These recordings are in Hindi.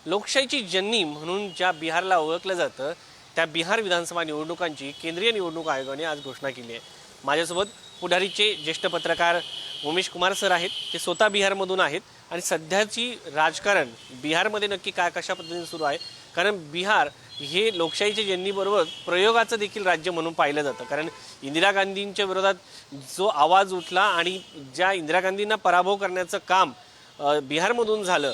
लोकशाहीची जननी म्हणून ज्या बिहारला ओळखलं जातं त्या बिहार विधानसभा निवडणुकांची केंद्रीय निवडणूक आयोगाने आज घोषणा केली आहे। माझ्यासोबत पुढारीचे ज्येष्ठ पत्रकार उमेश कुमार सर आहेत। ते स्वतः बिहारमधून आहेत आणि सध्याची राजकारण बिहारमध्ये नक्की काय कशा पद्धतीने सुरू आहे, कारण बिहार हे लोकशाहीच्या जननीबरोबर प्रयोगाचं देखील राज्य म्हणून पाहिलं जातं। कारण इंदिरा गांधींच्या विरोधात जो आवाज उठला आणि ज्या इंदिरा गांधींना पराभव करण्याचं काम बिहारमधून झालं,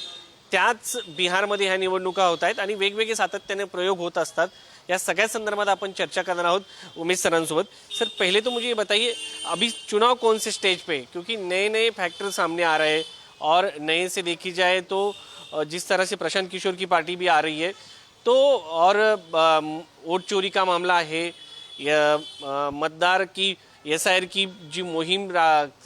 त्याच बिहारमध्ये ह्या निवडणुका होत आहेत आणि वेगवेगळे सातत्याने प्रयोग होत असतात। या सगळ्या संदर्भात आपण चर्चा करणार आहोत उमेश सरांसोबत। सर, पहले तो मुझे ये बताइए, अभी चुनाव कौन से स्टेज पे, क्योंकि नए नए फैक्टर सामने आ रहे हैं और नए से देखी जाए तो जिस तरह से प्रशांत किशोर की पार्टी भी आ रही है, तो और वोट चोरी का मामला है, मतदार की एसआईआर की जी मुहिम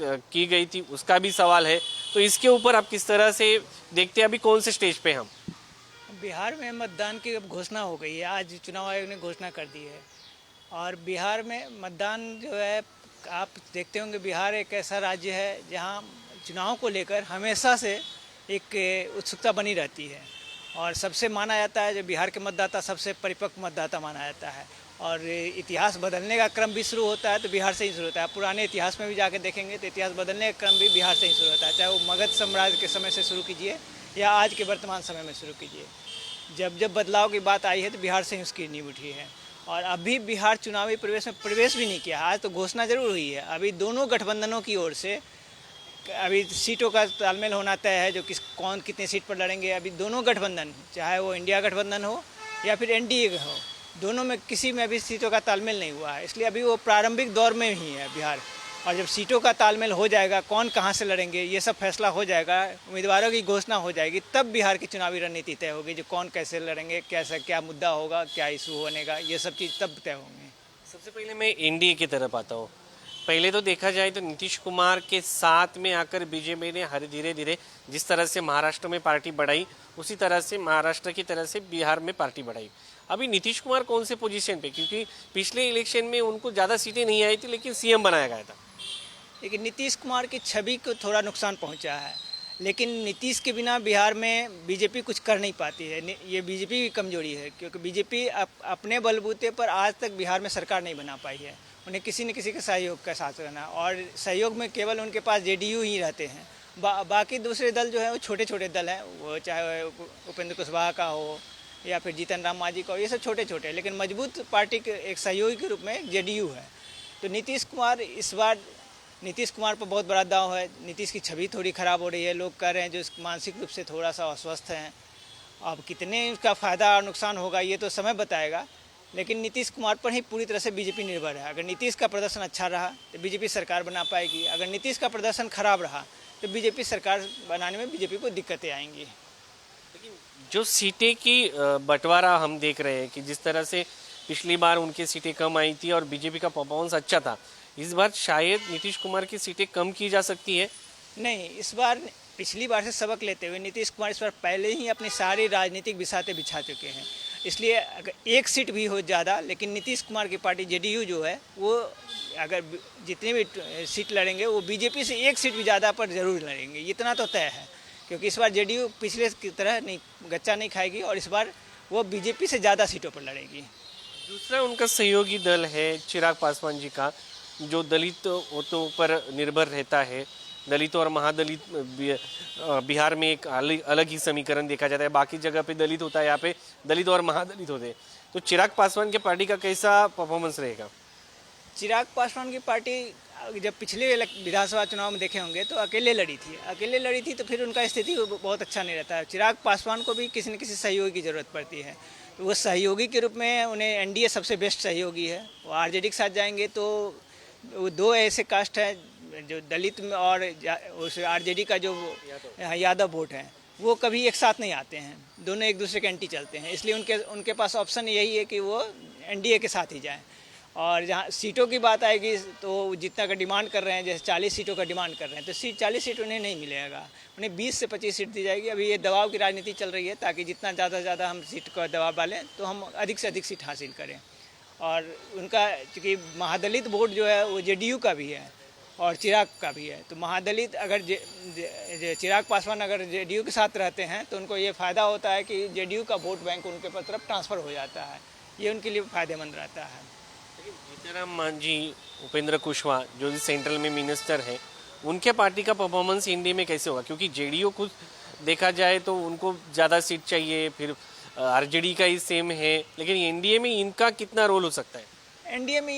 की गई थी उसका भी सवाल है, तो इसके ऊपर आप किस तरह से देखते हैं, अभी कौन से स्टेज पे हम? बिहार में मतदान की अब घोषणा हो गई है। आज चुनाव आयोग ने घोषणा कर दी है और बिहार में मतदान जो है, आप देखते होंगे बिहार एक ऐसा राज्य है जहां चुनाव को लेकर हमेशा से एक उत्सुकता बनी रहती है और सबसे माना जाता है जो बिहार के मतदाता सबसे परिपक्व मतदाता माना जाता है और इतिहास बदलने का क्रम भी शुरू होता है तो बिहार से ही शुरू होता है। पुराने इतिहास में भी जाकर देखेंगे तो इतिहास बदलने का क्रम भी बिहार से ही शुरू होता है, चाहे वो मगध साम्राज्य के समय से शुरू कीजिए या आज के वर्तमान समय में शुरू कीजिए। जब जब बदलाव की बात आई है तो बिहार से ही उसकी नींव उठी है और अभी बिहार चुनावी प्रवेश में प्रवेश भी नहीं किया। आज तो घोषणा जरूर हुई है। अभी दोनों गठबंधनों की ओर से अभी सीटों का तालमेल होना तय है, जो कौन कितने सीट पर लड़ेंगे। अभी दोनों गठबंधन, चाहे वो इंडिया गठबंधन हो या फिर एनडीए हो, दोनों में किसी में अभी सीटों का तालमेल नहीं हुआ है, इसलिए अभी वो प्रारंभिक दौर में ही है बिहार। और जब सीटों का तालमेल हो जाएगा, कौन कहाँ से लड़ेंगे ये सब फैसला हो जाएगा, उम्मीदवारों की घोषणा हो जाएगी, तब बिहार की चुनावी रणनीति तय होगी, जो कौन कैसे लड़ेंगे, कैसा क्या मुद्दा होगा, क्या इशू बनेगा, ये सब चीज़ तब तय होंगे। सबसे पहले मैं एनडीए की तरफ आता हूँ। पहले तो देखा जाए तो नीतीश कुमार के साथ में आकर बीजेपी ने हर धीरे धीरे जिस तरह से महाराष्ट्र में पार्टी बढ़ाई, उसी तरह से महाराष्ट्र की तरह से बिहार में पार्टी बढ़ाई। अभी नीतीश कुमार कौन से पोजीशन पे, क्योंकि पिछले इलेक्शन में उनको ज़्यादा सीटें नहीं आई थी लेकिन सीएम बनाया गया था। लेकिन नीतीश कुमार की छवि को थोड़ा नुकसान पहुंचा है, लेकिन नीतीश के बिना बिहार में बीजेपी कुछ कर नहीं पाती है। ये बीजेपी की कमजोरी है, क्योंकि बीजेपी अपने बलबूते पर आज तक बिहार में सरकार नहीं बना पाई है। उन्हें किसी न किसी के सहयोग का साथ रहना, और सहयोग में केवल उनके पास जेडीयू ही रहते हैं। बाकी दूसरे दल जो है वो छोटे छोटे दल हैं, वो चाहे उपेंद्र कुशवाहा का हो या फिर जीतन राम मांझी का हो, ये सब छोटे छोटे, लेकिन मजबूत पार्टी के एक सहयोगी के रूप में जेडीयू है। तो नीतीश कुमार इस बार, नीतीश कुमार पर बहुत बड़ा दाव है। नीतीश की छवि थोड़ी ख़राब हो रही है, लोग कह रहे हैं जो मानसिक रूप से थोड़ा सा अस्वस्थ हैं। अब कितने उसका फ़ायदा और नुकसान होगा ये तो समय बताएगा, लेकिन नीतीश कुमार पर ही पूरी तरह से बीजेपी निर्भर है। अगर नीतीश का प्रदर्शन अच्छा रहा तो बीजेपी सरकार बना पाएगी, अगर नीतीश का प्रदर्शन खराब रहा तो बीजेपी सरकार बनाने में बीजेपी को दिक्कतें आएंगी। लेकिन जो सीटें की बंटवारा हम देख रहे हैं कि जिस तरह से पिछली बार उनकी सीटें कम आई थी और बीजेपी का परफॉर्मेंस अच्छा था, इस बार शायद नीतीश कुमार की सीटें कम की जा सकती है। नहीं, इस बार पिछली बार से सबक लेते हुए नीतीश कुमार इस बार पहले ही अपनी सारी राजनीतिक बिसाते बिछा चुके हैं, इसलिए अगर एक सीट भी हो ज़्यादा, लेकिन नीतीश कुमार की पार्टी जेडीयू जो है वो अगर जितने भी सीट लड़ेंगे वो बीजेपी से एक सीट भी ज़्यादा पर ज़रूर लड़ेंगे, इतना तो तय है। क्योंकि इस बार जेडीयू पिछले की तरह नहीं गच्चा नहीं खाएगी और इस बार वो बीजेपी से ज़्यादा सीटों पर लड़ेगी। दूसरा उनका सहयोगी दल है चिराग पासवान जी का, जो दलित वोटों पर निर्भर रहता है। दलित और महादलित बिहार में एक अलग ही समीकरण देखा जाता है, बाकी जगह पे दलित होता है, यहाँ पे दलित और महादलित होते हैं। तो चिराग पासवान की पार्टी का कैसा परफॉर्मेंस रहेगा? चिराग पासवान की पार्टी जब पिछले विधानसभा चुनाव में देखे होंगे तो अकेले लड़ी थी, तो फिर उनका स्थिति बहुत अच्छा नहीं रहता है। चिराग पासवान को भी किसी न किसी सहयोगी की ज़रूरत पड़ती है, तो वो सहयोगी के रूप में उन्हें एनडीए सबसे बेस्ट सहयोगी है। वो आरजेडी के साथ जाएंगे तो वो दो ऐसे कास्ट हैं जो दलित में और उस आरजेडी का जो यादव वोट है वो कभी एक साथ नहीं आते हैं, दोनों एक दूसरे के एंटी चलते हैं, इसलिए उनके पास ऑप्शन यही है कि वो एनडीए के साथ ही जाएं। और जहाँ सीटों की बात आएगी तो जितना का डिमांड कर रहे हैं, जैसे 40 सीटों का डिमांड कर रहे हैं, तो 40 सीट उन्हें नहीं मिलेगा, उन्हें 20 से 25 सीट दी जाएगी। अभी ये दबाव की राजनीति चल रही है ताकि जितना ज़्यादा से ज़्यादा हम सीट का दबाव डालें तो हम अधिक से अधिक सीट हासिल करें। और उनका चूँकि महादलित वोट जो है वो जेडीयू का भी है, और चिराग का भी है। तो महादलित अगर चिराग पासवान अगर जेडीयू के साथ रहते हैं तो उनको ये फ़ायदा होता है कि जेडीयू का वोट बैंक उनके तरफ ट्रांसफ़र हो जाता है, ये उनके लिए फ़ायदेमंद रहता है। जीतन मांझी, उपेंद्र कुशवाहा जो सेंट्रल में मिनिस्टर हैं, उनके पार्टी का परफॉर्मेंस इंडिया में कैसे होगा? क्योंकि जेडीयू खुद देखा जाए तो उनको ज़्यादा सीट चाहिए, फिर आरजेडी का ही सेम है, लेकिन एनडीए में इनका कितना रोल हो सकता है? एनडीए में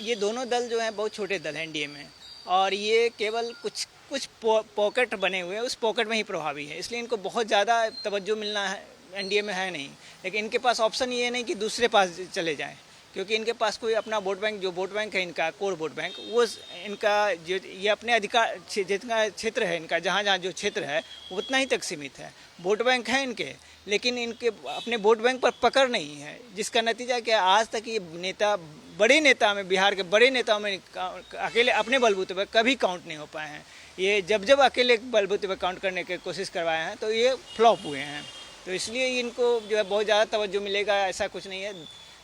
ये दोनों दल जो हैं बहुत छोटे दल हैं एनडीए में, और ये केवल कुछ पॉकेट बने हुए हैं, उस पॉकेट में ही प्रभावी है, इसलिए इनको बहुत ज़्यादा तवज्जो मिलना है एनडीए में है नहीं। लेकिन इनके पास ऑप्शन ये नहीं कि दूसरे पास चले जाएं, क्योंकि इनके पास कोई अपना वोट बैंक, जो वोट बैंक है इनका कोर वोट बैंक, वो इनका जो ये अपने अधिकार जितना क्षेत्र है इनका, जहाँ जहाँ जो क्षेत्र है उतना ही तक सीमित है। वोट बैंक है इनके, लेकिन इनके अपने वोट बैंक पर पकड़ नहीं है, जिसका नतीजा क्या, आज तक ये नेता, बड़े नेता में, बिहार के बड़े नेताओं में अकेले अपने बलबूते पर कभी काउंट नहीं हो पाए हैं। ये जब अकेले बलबूते पर काउंट करने की कोशिश करवाए हैं तो ये फ्लॉप हुए हैं। तो इसलिए इनको जो है बहुत ज़्यादा तवज्जो मिलेगा ऐसा कुछ नहीं है।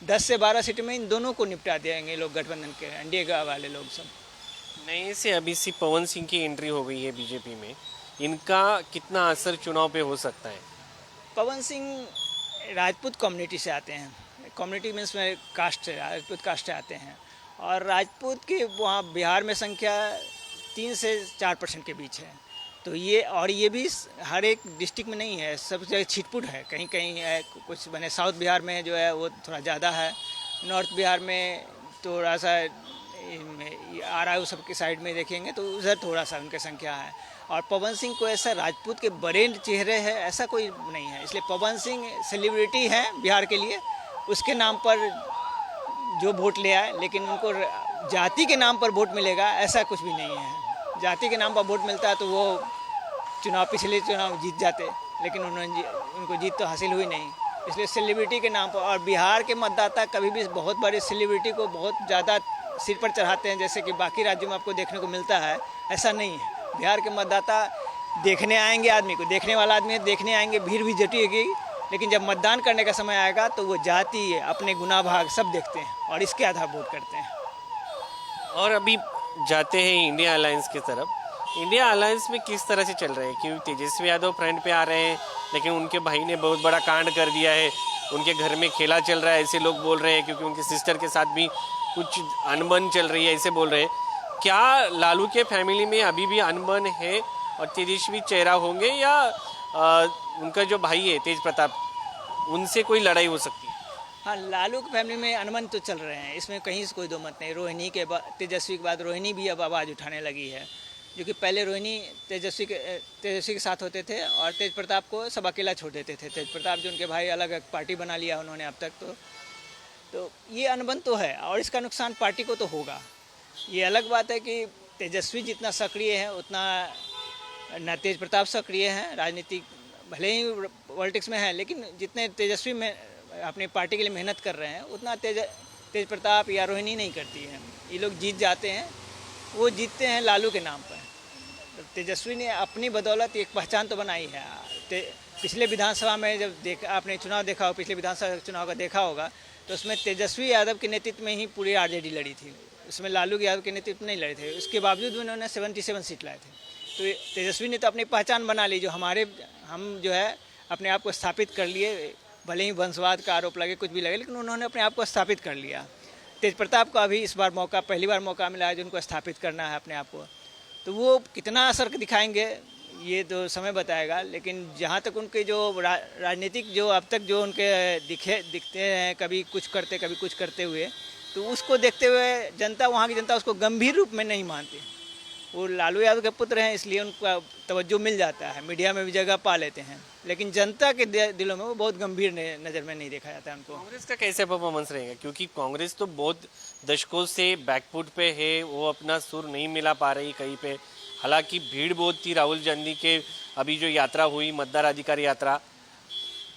10 से 12 सीट में इन दोनों को निपटा देंगे लोग, गठबंधन के एनडीए वाले लोग सब। नए से अभी सी पवन सिंह की एंट्री हो गई है बीजेपी में, इनका कितना असर चुनाव पे हो सकता है? पवन सिंह राजपूत कम्युनिटी से आते हैं, कम्युनिटी मीन्स में कास्ट से, राजपूत कास्ट से आते हैं, और राजपूत की वहाँ बिहार में संख्या 3 से 4% के बीच है। तो ये भी हर एक डिस्ट्रिक्ट में नहीं है, सब जगह छिटपुट है, कहीं कहीं है कुछ, मैंने साउथ बिहार में जो है वो थोड़ा ज़्यादा है, नॉर्थ बिहार में थोड़ा सा आ रहा है, उस सब के साइड में देखेंगे तो उधर थोड़ा सा उनकी संख्या है। और पवन सिंह को ऐसा राजपूत के बड़े चेहरे है ऐसा कोई नहीं है, इसलिए पवन सिंह सेलिब्रिटी हैं बिहार के लिए, उसके नाम पर जो वोट ले आए, लेकिन उनको जाति के नाम पर वोट मिलेगा ऐसा कुछ भी नहीं है। जाति के नाम पर वोट मिलता है तो वो पिछले चुनाव जीत जाते, लेकिन उनको जीत तो हासिल हुई नहीं, इसलिए सेलिब्रिटी के नाम पर। और बिहार के मतदाता कभी भी बहुत बड़े सेलिब्रिटी को बहुत ज़्यादा सिर पर चढ़ाते हैं, जैसे कि बाकी राज्यों में आपको देखने को मिलता है, ऐसा नहीं है। बिहार के मतदाता देखने आएंगे, आदमी को देखने वाला आदमी देखने आएंगे, भीड़ भी जुटेगी, लेकिन जब मतदान करने का समय आएगा तो वो जाति, अपने गुना भाग सब देखते हैं और इसके आधार वोट करते हैं। और अभी जाते हैं इंडिया अलायंस की तरफ। इंडिया अलायंस में किस तरह से चल रहे हैं? क्योंकि तेजस्वी यादव फ्रंट पे आ रहे हैं, लेकिन उनके भाई ने बहुत बड़ा कांड कर दिया है, उनके घर में खेला चल रहा है ऐसे लोग बोल रहे हैं, क्योंकि उनके सिस्टर के साथ भी कुछ अनबन चल रही है ऐसे बोल रहे हैं। क्या लालू के फैमिली में अभी भी अनबन है और तेजस्वी चेहरा होंगे, या उनका जो भाई है तेज प्रताप, उनसे कोई लड़ाई हो सकती है? हाँ, लालू की फैमिली में अनबन तो चल रहे हैं, इसमें कहीं से कोई दो मत नहीं। रोहिणी के बाद, तेजस्वी के बाद रोहिणी भी अब आवाज़ उठाने लगी है, जो कि पहले रोहिणी तेजस्वी के साथ होते थे और तेज प्रताप को सब अकेला छोड़ देते थे। तेज प्रताप जो उनके भाई, अलग पार्टी बना लिया उन्होंने अब तक। तो ये अनबन तो है और इसका नुकसान पार्टी को तो होगा। ये अलग बात है कि तेजस्वी जितना सक्रिय है उतना न तेज प्रताप सक्रिय हैं, राजनीतिक भले ही पॉलिटिक्स में है, लेकिन जितने तेजस्वी में अपनी पार्टी के लिए मेहनत कर रहे हैं उतना तेज प्रताप या रोहिणी नहीं करती है। ये लोग जीत जाते हैं, वो जीतते हैं लालू के नाम पर। तो तेजस्वी ने अपनी बदौलत एक पहचान तो बनाई है। पिछले विधानसभा में जब आपने चुनाव देखा हो, पिछले विधानसभा चुनाव का देखा होगा, तो उसमें तेजस्वी यादव के नेतृत्व में ही पूरी आरजेडी लड़ी थी, उसमें लालू यादव के नेतृत्व नहीं लड़े थे। उसके बावजूद उन्होंने 77 सीट लाए थे। तो तेजस्वी ने तो अपनी पहचान बना ली, जो हम जो है अपने आप को स्थापित कर लिए, भले ही वंशवाद का आरोप लगे, कुछ भी लगे, लेकिन उन्होंने अपने आप को स्थापित कर लिया। तेज प्रताप को अभी इस बार पहली बार मौका मिला है जो उनको स्थापित करना है अपने आप को। तो वो कितना असर दिखाएंगे ये तो समय बताएगा, लेकिन जहाँ तक उनके जो राजनीतिक जो अब तक जो उनके दिखते हैं, कभी कुछ करते हुए, तो उसको देखते हुए जनता, वहाँ की जनता उसको गंभीर रूप में नहीं मानती। वो लालू यादव के पुत्र हैं इसलिए उनका तवज्जो मिल जाता है, मीडिया में भी जगह पा लेते हैं, लेकिन जनता के दिलों में वो बहुत गंभीर नज़र में नहीं देखा जाता है उनको। कांग्रेस का कैसे परफॉर्मेंस रहेगा? क्योंकि कांग्रेस तो बहुत दशकों से बैकफुट पे है, वो अपना सुर नहीं मिला पा रही कहीं पे। हालांकि भीड़ बहुत थी राहुल गांधी के अभी जो यात्रा हुई, मतदार अधिकार यात्रा,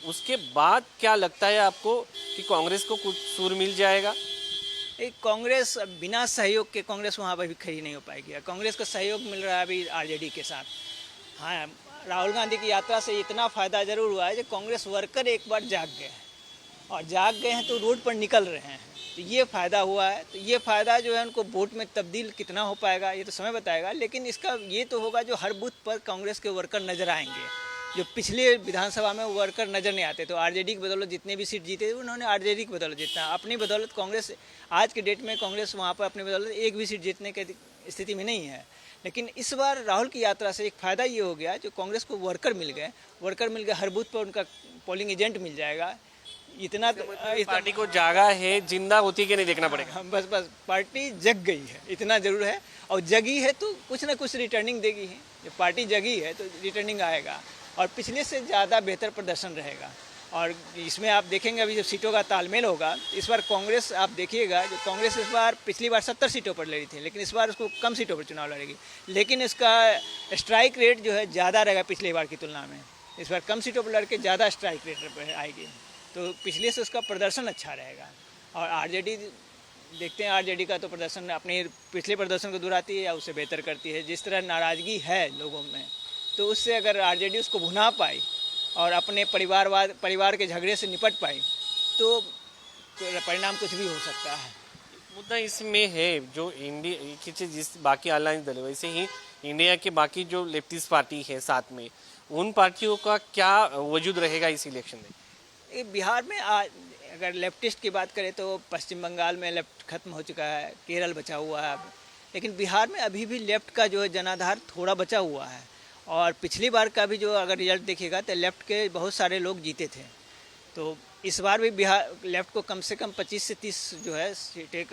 उसके बाद क्या लगता है आपको कि कांग्रेस को कुछ सुर मिल जाएगा? एक कांग्रेस बिना सहयोग के कांग्रेस वहाँ पर भी खड़ी नहीं हो पाएगी। कांग्रेस का सहयोग मिल रहा है अभी आरजेडी के साथ। हाँ, राहुल गांधी की यात्रा से इतना फ़ायदा ज़रूर हुआ है कि कांग्रेस वर्कर एक बार जाग गए हैं, और जाग गए हैं तो रोड पर निकल रहे हैं। तो ये फ़ायदा हुआ है। तो ये फ़ायदा जो है उनको वोट में तब्दील कितना हो पाएगा ये तो समय बताएगा, लेकिन इसका ये तो होगा जो हर बूथ पर कांग्रेस के वर्कर नज़र आएंगे। जो पिछले विधानसभा में वर्कर नज़र नहीं आते, तो आरजेडी की बदौलत जितने भी सीट जीते उन्होंने आरजेडी की बदौलत जीतना, अपनी बदौलत कांग्रेस आज के डेट में कांग्रेस वहाँ पर अपनी बदौलत एक भी सीट जीतने की स्थिति में नहीं है। लेकिन इस बार राहुल की यात्रा से एक फ़ायदा ये हो गया जो कांग्रेस को वर्कर मिल गए, हर बूथ पर उनका पोलिंग एजेंट मिल जाएगा। इतना पार्टी को जागा है, जिंदा होती कि नहीं देखना पड़ेगा। बस पार्टी जग गई है, इतना जरूर है। और जगी है तो कुछ ना कुछ रिटर्निंग देगी है। जब पार्टी जगी है तो रिटर्निंग आएगा और पिछले से ज़्यादा बेहतर प्रदर्शन रहेगा। और इसमें आप देखेंगे अभी जब सीटों का तालमेल होगा, इस बार कांग्रेस आप देखिएगा, जो कांग्रेस इस बार पिछली बार 70 सीटों पर लड़ी थी, लेकिन इस बार उसको कम सीटों पर चुनाव लड़ेगी। लेकिन इसका स्ट्राइक रेट जो है ज़्यादा रहेगा पिछली बार की तुलना में। इस बार कम सीटों पर लड़के ज़्यादा स्ट्राइक रेट पर आएगी, तो पिछले से उसका प्रदर्शन अच्छा रहेगा। और आरजेडी देखते हैं, आरजेडी का तो प्रदर्शन अपने पिछले प्रदर्शन को दोहराती है या उससे बेहतर करती है। जिस तरह नाराज़गी है लोगों में, तो उससे अगर आरजेडी उसको भुना पाई और अपने परिवार के झगड़े से निपट पाई तो परिणाम कुछ भी हो सकता है। मुद्दा इसमें है जो इंडिया की जिस बाकी अलायंस दल है, वैसे ही इंडिया के बाकी जो लेफ्टिस्ट पार्टी है साथ में, उन पार्टियों का क्या वजूद रहेगा इस इलेक्शन में? बिहार में आज अगर लेफ्टिस्ट की बात करें तो पश्चिम बंगाल में लेफ्ट खत्म हो चुका है, केरल बचा हुआ है अब, लेकिन बिहार में अभी भी लेफ्ट का जो है जनाधार थोड़ा बचा हुआ है। और पिछली बार का भी जो अगर रिजल्ट देखिएगा तो लेफ्ट के बहुत सारे लोग जीते थे। तो इस बार भी बिहार लेफ्ट को कम से कम 25 से 30 जो है सीटें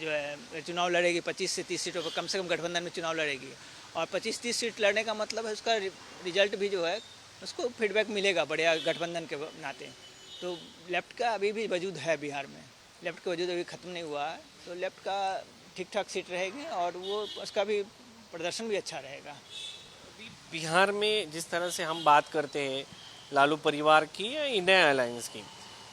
जो है चुनाव लड़ेगी। 25 से 30 सीटों पर कम से कम गठबंधन में चुनाव लड़ेगी। और 25-30 सीट लड़ने का मतलब है उसका रिजल्ट भी जो है उसको फीडबैक मिलेगा बढ़िया गठबंधन के नाते। तो लेफ्ट का अभी भी वजूद है बिहार में, लेफ्ट का वजूद अभी ख़त्म नहीं हुआ है। तो लेफ्ट का ठीक ठाक सीट रहेगी और वो उसका भी प्रदर्शन भी अच्छा रहेगा। बिहार में जिस तरह से हम बात करते हैं लालू परिवार की या इंडिया अलायंस की,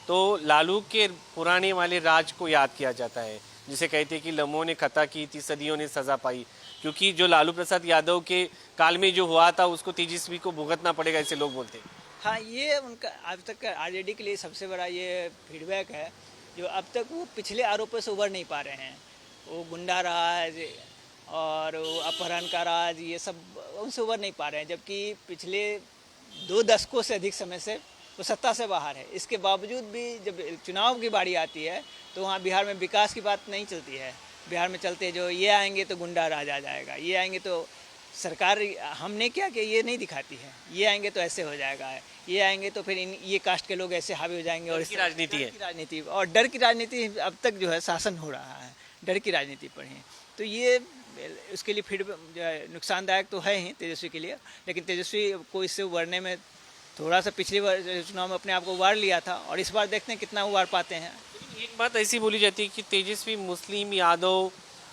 तो लालू के पुराने वाले राज को याद किया जाता है, जिसे कहते हैं कि लम्हों ने खता की थी, सदियों ने सजा पाई। क्योंकि जो लालू प्रसाद यादव के काल में जो हुआ था उसको तेजस्वी को भुगतना पड़ेगा, ऐसे लोग बोलते हैं। हाँ, ये उनका अब तक का आरजेडी के लिए सबसे बड़ा ये फीडबैक है जो अब तक वो पिछले आरोपों से उबर नहीं पा रहे हैं। वो गुंडा राज और वो अपहरण का राज, ये सब उनसे उबर नहीं पा रहे हैं, जबकि पिछले 2 दशकों से अधिक समय से वो सत्ता से बाहर है। इसके बावजूद भी जब चुनाव की बारी आती है तो वहाँ बिहार में विकास की बात नहीं चलती है। बिहार में चलते जो ये आएंगे तो गुंडा राज आ जाएगा, ये आएंगे तो सरकार हमने क्या किया ये नहीं दिखाती है, ये आएंगे तो ऐसे हो जाएगा, ये आएंगे तो फिर ये कास्ट के लोग ऐसे हावी हो जाएंगे। और इसकी राजनीति है, राजनीति और डर की राजनीति अब तक जो है शासन हो रहा है, डर की राजनीति पर ही। तो ये उसके लिए फिर जो है नुकसानदायक तो है ही तेजस्वी के लिए, लेकिन तेजस्वी को इससे उभरने में थोड़ा सा पिछली बार चुनाव में अपने आप को उबार लिया था और इस बार देखते हैं कितना उबार पाते हैं। एक बात ऐसी बोली जाती है कि तेजस्वी मुस्लिम यादव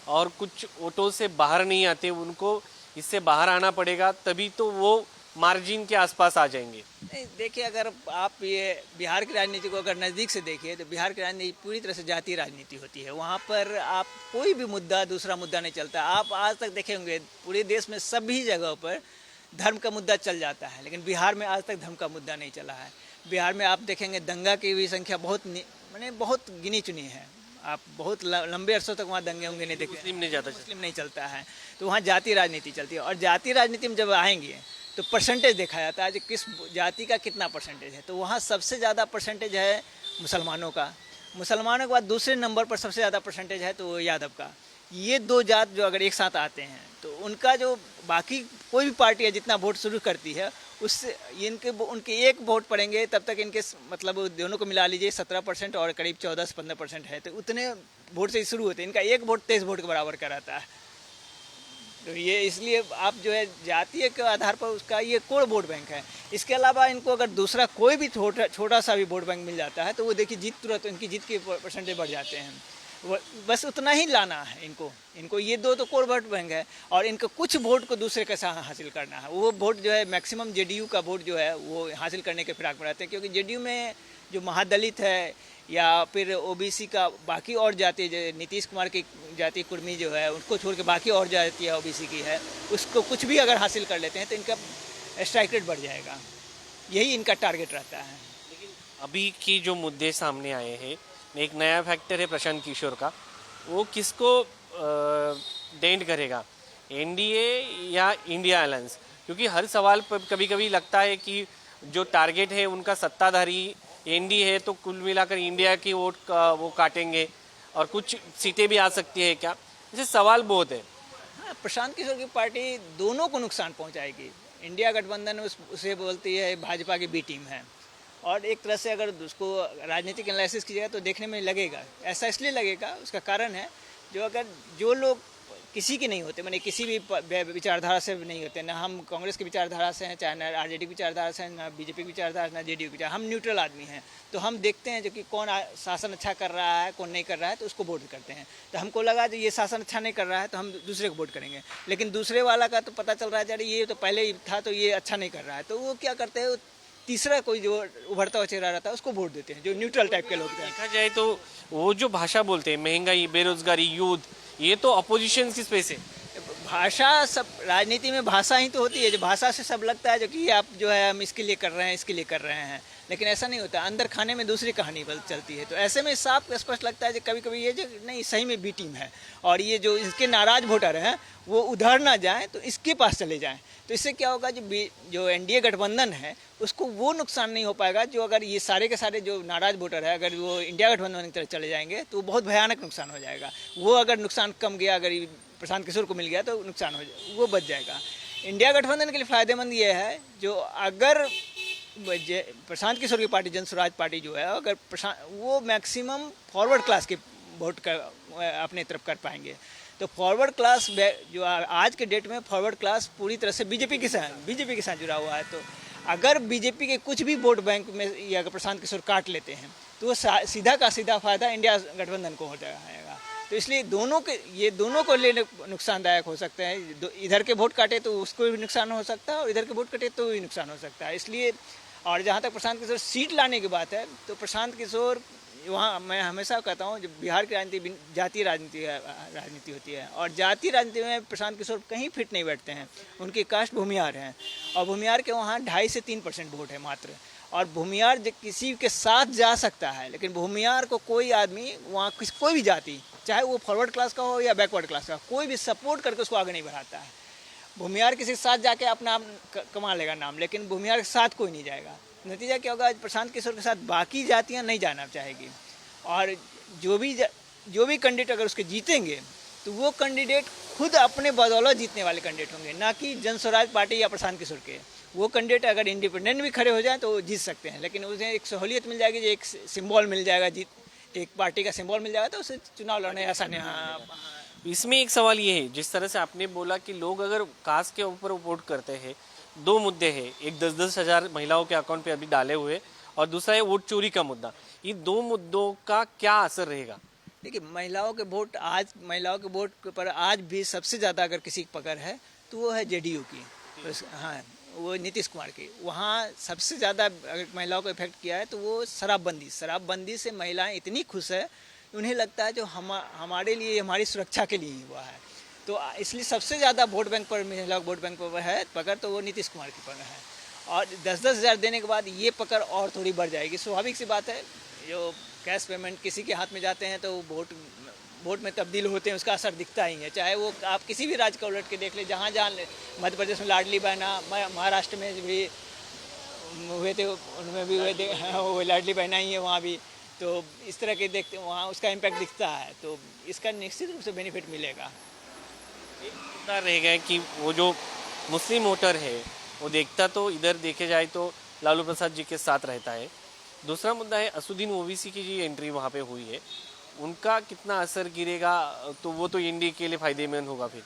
और कुछ वोटों से बाहर नहीं आते, उनको इससे बाहर आना पड़ेगा तभी तो वो मार्जिन के आसपास आ जाएंगे। नहीं, देखिए अगर आप ये बिहार की राजनीति को अगर नज़दीक से देखिए तो बिहार की राजनीति पूरी तरह से जातीय राजनीति होती है। वहाँ पर आप कोई भी मुद्दा दूसरा मुद्दा नहीं चलता। आप आज तक देखे होंगे पूरे देश में सभी जगहों पर धर्म का मुद्दा चल जाता है, लेकिन बिहार में आज तक धर्म का मुद्दा नहीं चला है। बिहार में आप देखेंगे दंगा की भी संख्या बहुत गिनी चुनी है। आप बहुत लंबे अरसों तक वहाँ दंगे होंगे नहीं देखे, मुस्लिम नहीं चलता है। तो वहाँ जातीय राजनीति चलती है और जातीय राजनीति में जब आएंगे तो परसेंटेज देखा जाता है कि किस जाति का कितना परसेंटेज है। तो वहाँ सबसे ज़्यादा परसेंटेज है मुसलमानों का, मुसलमानों के बाद दूसरे नंबर पर सबसे ज़्यादा परसेंटेज है तो यादव का। ये 2 जात जो अगर एक साथ आते हैं तो उनका जो बाकी कोई भी पार्टी है जितना वोट शुरू करती है उससे उनके एक वोट पड़ेंगे तब तक इनके मतलब दोनों को मिला लीजिए 17% और करीब 14 से 15% है, तो उतने वोट से शुरू होते हैं। इनका एक वोट 23 वोट के बराबर कराता है। तो ये इसलिए आप जो है जातीय के आधार पर उसका ये कोर वोट बैंक है। इसके अलावा इनको अगर दूसरा कोई भी छोटा सा भी वोट बैंक मिल जाता है तो वो देखिए जीत तुरंत इनकी जीत के परसेंटेज बढ़ जाते हैं। बस उतना ही लाना है इनको ये 2 तो कोर वोट बैंक है और इनको कुछ वोट को दूसरे के साथ हासिल करना है। वो वोट जो है मैक्सिमम जेडीयू का वोट जो है वो हासिल करने के फिराक में रहते हैं, क्योंकि जेडीयू में जो महादलित है या फिर ओबीसी का बाकी और जाति, नीतीश कुमार की जाति कुर्मी जो है उनको छोड़ के बाकी और जाति ओबीसी की है, उसको कुछ भी अगर हासिल कर लेते हैं तो इनका स्ट्राइक रेट बढ़ जाएगा। यही इनका टारगेट रहता है। लेकिन अभी की जो मुद्दे सामने आए हैं, एक नया फैक्टर है प्रशांत किशोर का, वो किसको डेंट करेगा, एनडीए या इंडिया अलायंस? क्योंकि हर सवाल पर कभी कभी लगता है कि जो टारगेट है उनका सत्ताधारी एनडीए है, तो कुल मिलाकर इंडिया की वोट वो काटेंगे और कुछ सीटें भी आ सकती है क्या? ऐसे सवाल बहुत है। हाँ, प्रशांत किशोर की पार्टी दोनों को नुकसान पहुंचाएगी। इंडिया गठबंधन उसे बोलती है भाजपा की बी टीम है, और एक तरह से अगर उसको राजनीतिक एनालिसिस कीजिएगा तो देखने में लगेगा, ऐसा इसलिए लगेगा, उसका कारण है जो लोग किसी के नहीं होते, मैंने किसी भी विचारधारा से नहीं होते, ना हम कांग्रेस की विचारधारा से हैं, चाहे ना आरजेडी की विचारधारा से हैं, ना बीजेपी की विचारधारा, ना जेडीयू की विचार, हम न्यूट्रल आदमी हैं। तो हम देखते हैं जो कि कौन शासन अच्छा कर रहा है, कौन नहीं कर रहा है, तो उसको वोट करते हैं। तो हमको लगा जो ये शासन अच्छा नहीं कर रहा है तो हम दूसरे को वोट करेंगे, लेकिन दूसरे वाला का तो पता चल रहा है यार ये तो पहले ही था तो ये अच्छा नहीं कर रहा है, तो वो क्या करते हैं, तीसरा कोई जो उभरता हुआ चेहरा रहता है उसको वोट देते हैं, जो न्यूट्रल टाइप के लोग हैं। देखा जाए तो वो जो भाषा बोलते हैं, महंगाई, बेरोजगारी, युद्ध, ये तो अपोजिशन की स्पेस है। भाषा, सब राजनीति में भाषा ही तो होती है, जो भाषा से सब लगता है जो कि आप जो है हम इसके लिए कर रहे हैं, इसके लिए कर रहे हैं, लेकिन ऐसा नहीं होता, अंदर खाने में दूसरी कहानी चलती है। तो ऐसे में साफ स्पष्ट लगता है कि कभी कभी ये जो नहीं सही में बी टीम है, और ये जो इसके नाराज वोटर हैं वो उधर ना जाएं तो इसके पास चले जाएं। तो इससे क्या होगा, जो एनडीए गठबंधन है उसको वो नुकसान नहीं हो पाएगा, जो अगर ये सारे के सारे जो नाराज वोटर है अगर वो इंडिया गठबंधन की तरफ चले जाएंगे तो बहुत भयानक नुकसान हो जाएगा। वो अगर नुकसान कम गया, अगर प्रशांत किशोर को मिल गया तो नुकसान हो जाए, वो बच जाएगा। इंडिया गठबंधन के लिए फ़ायदेमंद ये है, जो अगर प्रशांत किशोर की पार्टी जन स्वराज पार्टी जो है, अगर वो मैक्सिमम फॉरवर्ड क्लास के वोट अपने तरफ कर पाएंगे, तो फॉरवर्ड क्लास जो आज के डेट में फॉरवर्ड क्लास पूरी तरह से बीजेपी के साथ जुड़ा हुआ है। तो अगर बीजेपी के कुछ भी वोट बैंक में ये अगर प्रशांत किशोर काट लेते हैं तो वो सीधा का सीधा फायदा इंडिया गठबंधन को हो जाएगा। तो इसलिए दोनों को लिए नुकसानदायक हो सकते हैं। इधर के वोट काटे तो उसको भी नुकसान हो सकता है और इधर के वोट काटे तो भी नुकसान हो सकता है। इसलिए, और जहाँ तक प्रशांत किशोर सीट लाने की बात है, तो प्रशांत किशोर वहाँ, मैं हमेशा कहता हूँ, जो बिहार की राजनीति जातीय राजनीति होती है, और जातीय राजनीति में प्रशांत किशोर कहीं फिट नहीं बैठते हैं। उनकी कास्ट भूमियार हैं, और भूमियार के वहाँ 2.5 से 3% वोट है मात्र। और भूमियार किसी के साथ जा सकता है, लेकिन भूमियार को कोई आदमी वहाँ कोई भी जाति, चाहे वो फॉरवर्ड क्लास का हो या बैकवर्ड क्लास का, कोई भी सपोर्ट करके उसको आगे नहीं बढ़ाता है। भूमियार किसी के साथ जाके अपना कमा लेगा नाम, लेकिन भूमियार के साथ कोई नहीं जाएगा। नतीजा क्या होगा, प्रशांत किशोर के साथ बाकी जातियां नहीं जाना चाहेगी, और जो भी कैंडिडेट अगर उसके जीतेंगे तो वो कैंडिडेट खुद अपने बदौलत जीतने वाले कैंडिडेट होंगे, ना कि जन स्वराज पार्टी या प्रशांत किशोर के। वो कैंडिडेट अगर इंडिपेंडेंट भी खड़े हो जाएं तो वो जीत सकते हैं, लेकिन उन्हें एक सहूलियत मिल जाएगी, जो एक सिंबल मिल जाएगा, एक पार्टी का सिंबल मिल जाएगा, तो उसे चुनाव लड़ने आसान है। हाँ, इसमें एक सवाल ये है, जिस तरह से आपने बोला कि लोग अगर कास्ट के ऊपर वोट करते हैं, 2 मुद्दे हैं, एक 10-10 हज़ार महिलाओं के अकाउंट पे अभी डाले हुए, और दूसरा है वोट चोरी का मुद्दा। इन 2 मुद्दों का क्या असर रहेगा? देखिए, महिलाओं के वोट पर आज भी सबसे ज़्यादा अगर किसी की पकड़ है तो वो है जेडीयू की। हाँ, वो नीतीश कुमार की। वहाँ सबसे ज़्यादा अगर महिलाओं को इफेक्ट किया है तो वो शराबबंदी से महिलाएं इतनी खुश है, उन्हें लगता है जो हमारे लिए, हमारी सुरक्षा के लिए ही हुआ है। तो इसलिए सबसे ज़्यादा वोट बैंक पर, महिला वोट बैंक पर है पकड़, तो वो नीतीश कुमार की पकड़ है। और 10-10 हज़ार देने के बाद ये पकड़ और थोड़ी बढ़ जाएगी। स्वाभाविक सी बात है, जो कैश पेमेंट किसी के हाथ में जाते हैं तो वोट में तब्दील होते हैं, उसका असर दिखता ही है। चाहे वो आप किसी भी राज्य का उलट के देख ले, जहाँ मध्य प्रदेश में लाडली बहना, महाराष्ट्र में भी हुए थे, उनमें भी हुए थे, वो लाडली बहना ही है वहाँ भी। तो इस तरह के देखते वहाँ उसका इम्पैक्ट दिखता है, तो इसका निश्चित रूप से बेनिफिट मिलेगा। एक मुद्दा रह गया कि वो जो मुस्लिम वोटर है वो देखता तो इधर देखे जाए तो लालू प्रसाद जी के साथ रहता है। दूसरा मुद्दा है असुद्दीन ओवैसी की जी एंट्री वहाँ पे हुई है, उनका कितना असर गिरेगा, तो वो तो इंडिया के लिए फायदेमंद होगा। फिर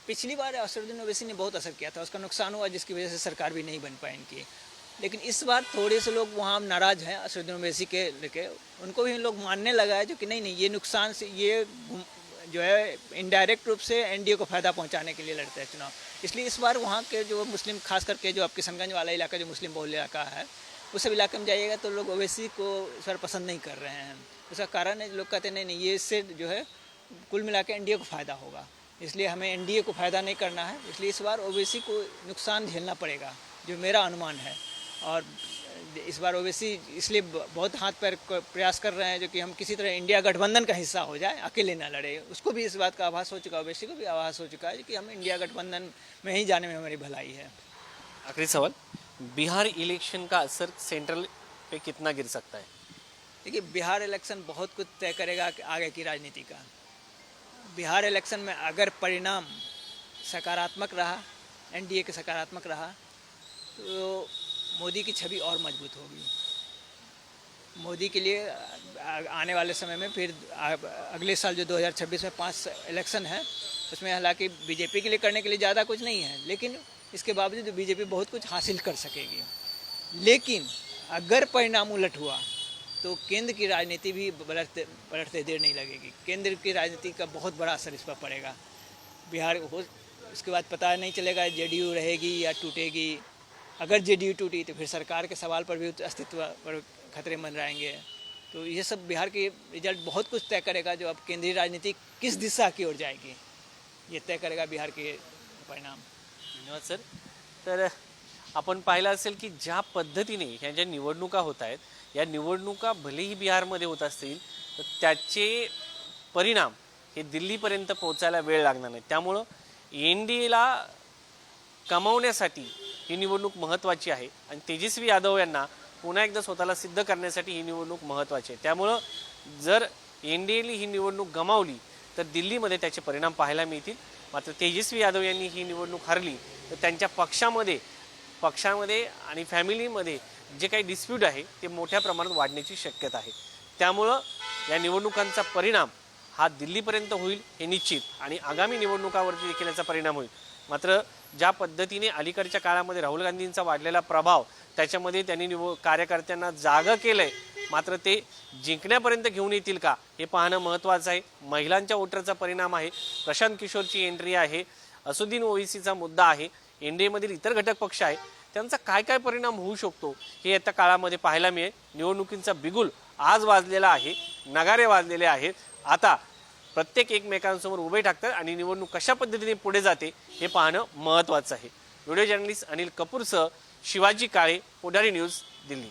पिछली बार असुद्दीन ओवैसी ने बहुत असर किया था, उसका नुकसान हुआ, जिसकी वजह से सरकार भी नहीं बन पाई इनकी। लेकिन इस बार थोड़े से लोग वहाँ नाराज़ हैं असुद्दीन ओवैसी के लेके, उनको भी लोग मानने लगा है जो कि नहीं ये नुकसान से, ये जो है इनडायरेक्ट रूप से एनडीए को फ़ायदा पहुंचाने के लिए लड़ते हैं चुनाव। इसलिए इस बार वहाँ के जो मुस्लिम, खास करके जो आपके किशनगंज वाला इलाका जो मुस्लिम बहुल इलाका है, उस सब इलाके में जाइएगा तो लोग ओवैसी को इस बार पसंद नहीं कर रहे हैं। उसका कारण है, लोग कहते हैं नहीं ये इससे जो है कुल मिला के एनडीए को फ़ायदा होगा, इसलिए हमें एनडीए को फ़ायदा नहीं करना है। इसलिए इस बार ओवैसी को नुकसान झेलना पड़ेगा, जो मेरा अनुमान है। और इस बार ओवैसी इसलिए बहुत हाथ पैर प्रयास कर रहे हैं जो कि हम किसी तरह इंडिया गठबंधन का हिस्सा हो जाए, अकेले ना लड़े। उसको भी इस बात का आभास हो चुका है, ओवैसी को भी आभास हो चुका है कि हम इंडिया गठबंधन में ही जाने में हमारी भलाई है। आखिरी सवाल, बिहार इलेक्शन का असर सेंट्रल पे कितना गिर सकता है? देखिए, बिहार इलेक्शन बहुत कुछ तय करेगा कि आगे की राजनीति का। बिहार इलेक्शन में अगर परिणाम सकारात्मक रहा, एनडीए के सकारात्मक रहा, तो मोदी की छवि और मजबूत होगी। मोदी के लिए आने वाले समय में फिर अगले साल जो 2026 में 5 इलेक्शन है, उसमें हालांकि बीजेपी के लिए करने के लिए ज़्यादा कुछ नहीं है, लेकिन इसके बावजूद बीजेपी बहुत कुछ हासिल कर सकेगी। लेकिन अगर परिणाम उलट हुआ तो केंद्र की राजनीति भी पलटते देर नहीं लगेगी। केंद्र की राजनीति का बहुत बड़ा असर इस पर पड़ेगा। बिहार हो, उसके बाद पता नहीं चलेगा जेडीयू रहेगी या टूटेगी। अगर जेडीयू टूटी तो फिर सरकार के सवाल पर भी अस्तित्व पर खतरे मंडराएंगे। तो ये सब बिहार की रिजल्ट बहुत कुछ तय करेगा। जो अब केंद्रीय राजनीति किस दिशा की ओर जाएगी, ये तय करेगा बिहार के परिणाम। धन्यवाद सर. तर आपण पाहिलं असेल की ज्या पद्धतीने ह्या ज्या निवडणुका होत आहेत, या निवडणुका भलेही बिहारमध्ये होत असतील तर त्याचे परिणाम हे दिल्लीपर्यंत पोहोचायला वेळ लागणार नाही. त्यामुळं एनडीएला कमावण्यासाठी ही निवडणूक महत्त्वाची आहे आणि तेजस्वी यादव यांना पुन्हा एकदा स्वतःला सिद्ध करण्यासाठी ही निवडणूक महत्त्वाची आहे. त्यामुळं जर एनडीएने ही निवडणूक गमावली तर दिल्लीमध्ये त्याचे परिणाम पाहायला मिळतील. मात्र तेजस्वी यादव यांनी ही निवडणूक हरली तर त्यांच्या पक्षामध्ये आणि फॅमिलीमध्ये जे काही डिस्प्यूट आहे ते मोठ्या प्रमाणात वाढण्याची शक्यता आहे. त्यामुळं या निवडणुकांचा परिणाम हा दिल्लीपर्यंत होईल हे निश्चित आणि आगामी निवडणुकावरती देखील याचा परिणाम होईल. मात्र ज्या पद्धतीने अलीकडच्या काळामध्ये राहुल गांधींचा वाढलेला प्रभाव, त्याच्यामध्ये त्यांनी कार्यकर्त्यांना जागं केलंय, मात्र ते जिंकण्यापर्यंत घेऊन येतील का हे पाहणं महत्त्वाचं आहे. महिलांच्या वोटरचा परिणाम आहे, प्रशांत किशोरची एंट्री आहे, असुद्दीन ओवैसीचा मुद्दा आहे, एनडीएमधील इतर घटक पक्ष आहे, त्यांचा काय काय परिणाम होऊ शकतो हे येत्या काळामध्ये पाहायला मिळेल. निवडणुकींचा बिगुल आज वाजलेला आहे, नगारे वाजलेले आहेत. आता प्रत्येक एकमेकांसमोर उभे ठाकतात आणि निवडणूक कशा पद्धतीने पुढे जाते हे पाहणं महत्त्वाचं आहे. व्हिडिओ जर्नलिस्ट अनिल कपूरसह शिवाजी काळे, पुढारी न्यूज, दिल्ली.